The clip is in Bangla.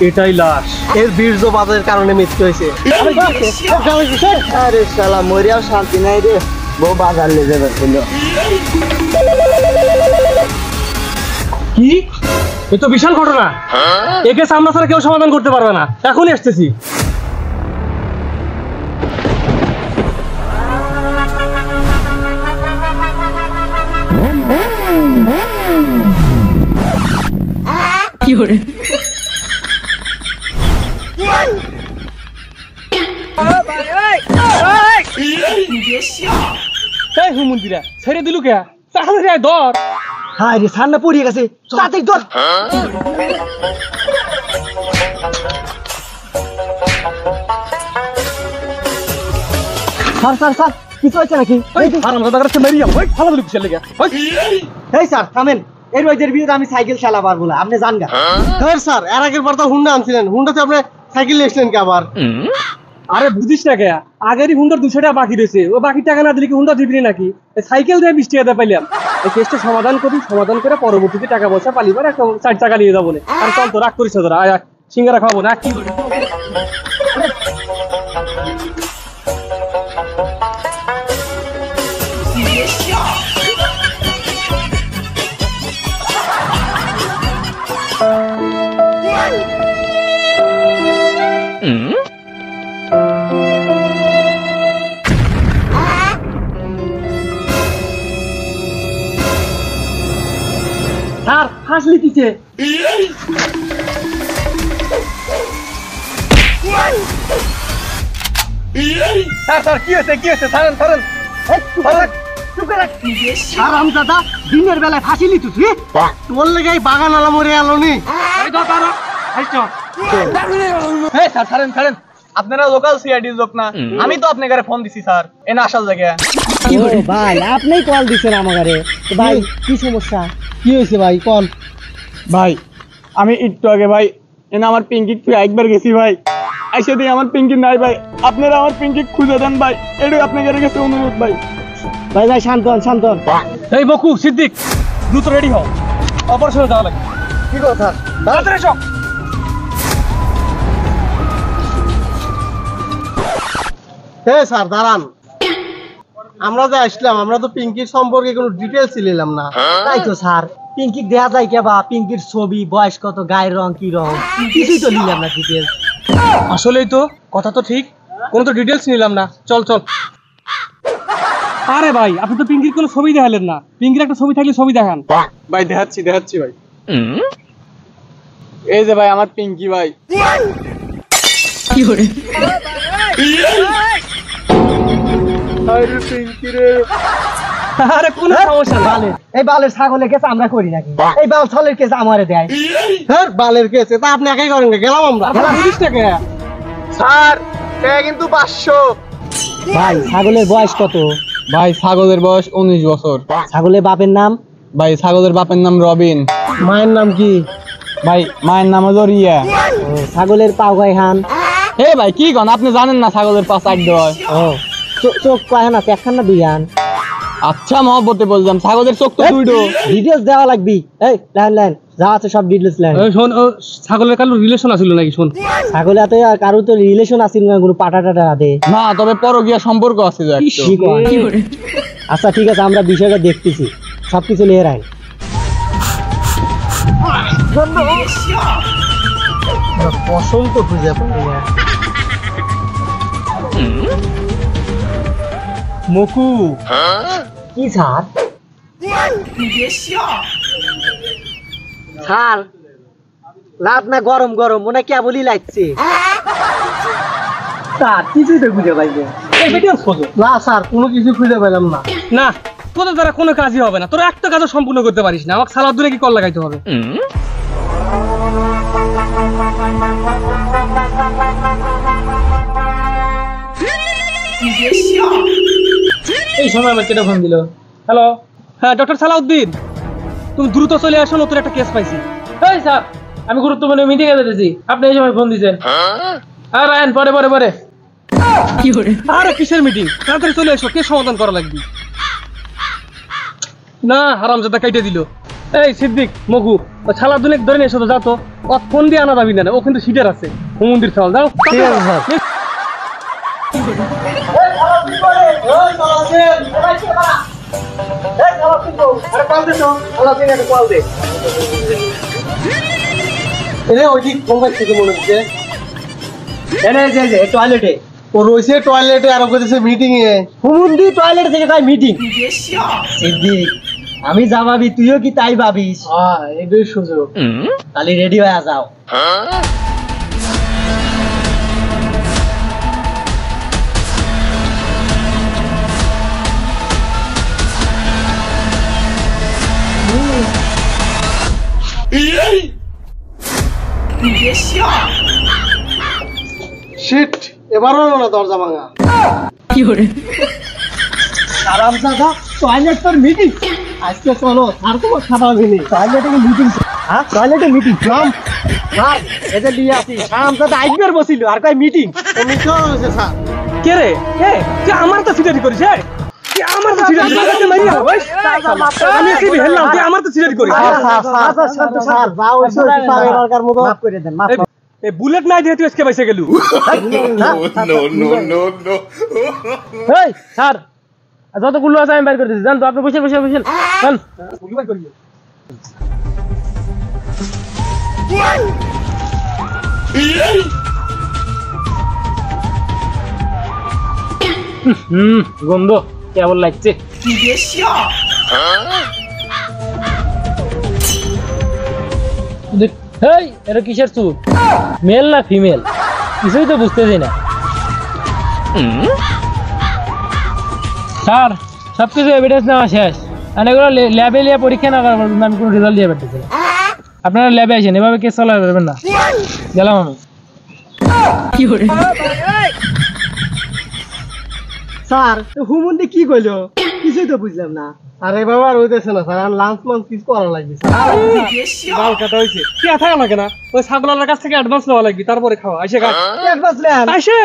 এটাই লাশ। এর বীর্য বাজারের কারণে মৃত্যু হয়েছে। আরে শালা মরিয়াও শান্তি নাই রে, বউ বাজার নিয়ে যাবে ছিল। কি? এ তো বিশাল ঘটনা। একে সামনা ছাড়া কেউ সমাধান করতে পারবে না। এখনই আসতেছি। কি করে? হুমন্দিরা ছেড়ে দিলু কে? ধর। হ্যাঁ রে, সামনে পড়িয়ে গেছে, তাড়াতাড়ি ধর। স্যার কিছু হয়েছে নাকি? এই স্যার থামেন, এর ওইদের বিরুদ্ধে আমি সাইকেল চালাবার বলে আপনি জান গা। স্যার এর আগের বার তো হুন্ডা আনছিলেন, হুন্ডাতে আপনি সাইকেল এসলেন কে আবার? আরে বুঝিস না কে, আগেরই হুন্ডার 200 টাকা বাকি রয়েছে, ও বাকি টাকা না দিলে কি হুন্ডা দিবি নাকি? সাইকেল দিয়ে 20 টাকা পাইলাম। এই কেসটা সমাধান করে পরবর্তীতে টাকা পয়সা পালিবার একটা 4 টাকা নিয়ে যাবো। আর চল তো রাগ করিস তোরা, আয় সিঙ্গারা খাবো না কি? স্যার হাসলি কিসে? স্যার কি হয়েছে? ছাড়েন। দাদা দিনের বেলায় ফাঁসি লিতু তুই, তোর লেগে বাগান আলা মরে আলো নি। ছাড়েন। আপনারা লোকাল সিআইডি লোক না? আমি তো আপনাকে ফোন দিছি স্যার, এনে আসার জায়গায়। ভাই আপনি কল দিছেন আমাকে। ভাই কি সমস্যা, কি হয়েছে ভাই কল? ভাই আমি একটু আগে ভাই এনে আমার পিঙ্কি একবার গেছি ভাই, এসে দিয়ে আমার পিঙ্কি নাই ভাই, আপনারা আমার পিঙ্কি খুঁজে দেন ভাই, এটাই আপনাদের কাছে অনুরোধ ভাই। ভাই শান্ত হন। এই বকু সিদ্দিক দ্রুত রেডি হও, অপারেশনে যাওয়া লাগে। কি কথা? তাড়াতাড়ি এসো। স্যার দাঁড়ান, আমরা যে আসলাম আমরা তো পিঙ্কির সম্পর্কে কোনো ডিটেলস নিলাম না। তাই তো স্যার, পিঙ্কি দেখা যায় কে বা পিঙ্কির ছবি, বয়স কত, গায়ের রং কি রং, কিছুই তো নিলাম না ডিটেলস। আসলেই তো কথা তো ঠিক, কোনো তো ডিটেলস নিলাম না। চল। আরে ভাই আপনি তো পিঙ্কির কোনো ছবি দেখালেন না, পিঙ্কির একটা ছবি থাকলে ছবি দেখান। ভাই দেখাচ্ছি ভাই, এই যে ভাই আমার পিঙ্কি ভাই। কি করে? আরে কোন সমস্যা না, এই বালের ছাগলের কেস আমরা করি নাকি? এই বাল ছাগলের কেস আমারে দেয়। স্যার বালের কেস এটা আপনি একাই করেন, গেলাম আমরা। স্যার কিন্তু 500। ভাই ছাগলের বয়স কত? ভাই ছাগলের বয়স 19 বছর। ছাগলের বাপের নাম? ভাই ছাগলের বাপের নাম রবিন। মায়ের নাম কি? ভাই মায়ের নাম হলো রিয়া। ছাগলের পাও গায়ে হান? হে ভাই কি কন, আপনি জানেন না ছাগলের পা চাট দেয়? চোখ পায় না, একখান না দুই হান? আচ্ছা মহব্বতে বললাম, ছাগলের চোখ তো দুইটো। ডিটেইলস দেওয়া লাগবে। এই লাইন যা আছে সব ডিটেইলস লাইন। শোন, ছাগলের কারো রিলেশন আছিল নাকি? শোন, ছাগলের সাথে কারো তো রিলেশন আছিল না, কোনো পাটা টাটা দে না, তবে পরকীয়া সম্পর্ক আছে। আচ্ছা ঠিক আছে, আমরা বিষয়টা দেখতেছি, সবকিছু নিয়ে রাখ। পছন্দ খুঁজে পাই না। মকু কি স্যার? স্যার রাত না গরম মনে কে বলি লাগছে স্যার, কিছুই তো খুঁজে পাইবে না স্যার, কোনো কিছু খুঁজে পেলাম না। তোদের দ্বারা কোনো কাজই হবে না, তোরা একটা কাজও সম্পূর্ণ করতে পারিস না, আমাকে সালাদ দিলে কি কল লাগাইতে হবে? এই সময় আমার কেটে ফোন দিল। হ্যালো, হ্যাঁ ডক্টর সালাউদ্দিন, তুমি দ্রুত চলে আসো, নতুন একটা কেস পাইছি। এই স্যার আমি গুরুত্বপূর্ণ মিটিং এ যেতেছি, আপনি এই সময় ফোন দিয়েছেন। আর রায়ন পরে কি করে? আরে কিসের মিটিং, তাড়াতাড়ি চলে এসো, কেস সমাধান করা লাগবে। না হারামজাদা কাইটে দিল। এই সিদ্দিক মগু ও ছালা দুনেক ধরে নিয়ে এসো তো যাও তো ও ফোন দিয়ে আনা যাবি না ও কিন্তু সিটার আছে মন্দির চল যাও ঠিক আছে স্যার টয়লেটে ও রয়েছে টয়লেটে আর ওকে দিছে মিটিং এ হুমুন্দি টয়লেট থেকে তাই মিটিং সিদ্দিক আমি যা ভাবি তুইও কি তাই ভাবিস হ্যাঁ এটাই সুযোগ তাহলে রেডি হয়ে যাও শিট এবার হলো না দরজা ভাঙা কি করে আরাম দাদা টয়লেট তোর মিটিং আজকে চলো আর কোনো খাবার নেই টয়লেটে মিটিং হ্যাঁ টয়লেটে মিটিং নাম স্যার এদের দিয়ে আসি আরাম দাদা আইবার বসিল আর কয় মিটিং তুমি কি হয়েছে স্যার কে রে কে তুই আমার তো সিটারি করিস হে তুই আমার তো সিটারি করিস মারি না ভাই আমি কি হেললাম তুই আমার তো সিটারি করিস স্যার যাও স্যার এবারকার মতো মাফ করে দেন মাফ এই বুলেট নাই দিয়ে তুই আজকে বাইসে গেলু no. এই স্যার যতগুলো আছে আমি বাইর করে দিচ্ছি জান তো আপনি বসে বসে বসেন জান গুলো বাইর করিয়ে গন্ধ কেমন লাগছে হেই এটা কিসের চুপ মেল না ফিমেল কিছুই তো বুঝতেছি না স্যার সবকিছু এভিডেন্স নেওয়া শেষ আর এগুলো ল্যাবে নিয়ে পরীক্ষা না করার আমি কোনো রেজাল্ট দিয়ে পারতেছি না আপনারা ল্যাবে আসেন এভাবে কেস চালাতে পারবেন না গেলাম আমি কি করে স্যার হুমুন্দি কি কইলো কিছুই তো বুঝলাম না আরে বাবা রইতেছে না স্যার আর লাঞ্চ মাঞ্চ কিছু করা লাগবে বাল কাটা হয়েছে কি থাকা লাগে না ওই ছাগলার কাছ থেকে অ্যাডভান্স নেওয়া লাগবে তারপরে খাওয়া আইসে খা অ্যাডভান্স নেন আইসে